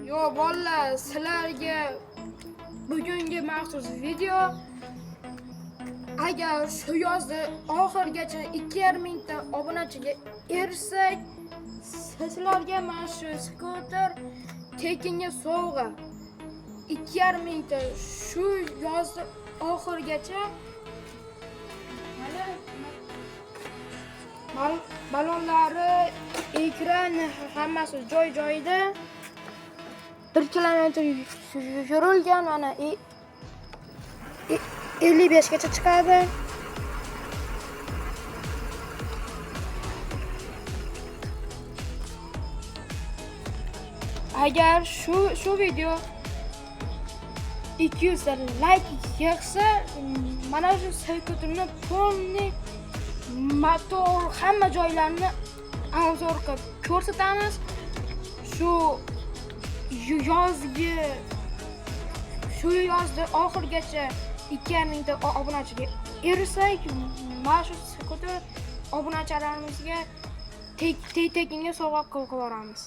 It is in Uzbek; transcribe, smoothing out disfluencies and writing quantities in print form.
Yo bolalar, sizlarga bugungi maxsus video. Agar shu yozda oxirgacha 2,5 mingta obunachiga erishsak, sizlarga mana shu skuter tekinga sovg'a. 2,5 mingta shu yozda oxirgacha balonlari, ekran hammasi joy-joyida. 1 kilometr yurilgan, mana 55 gacha chiqadi. Agar shu video 200 ta like yig'sa, mana shu skuterni polni motor hamma joylarini obzor qilib ko'rsatamiz. Shu yozda oxirgacha 2,5 mingta obunachiga erishsak, mana shu skuter obunachalarimizga tekinga sovg'a qilib yuboramiz.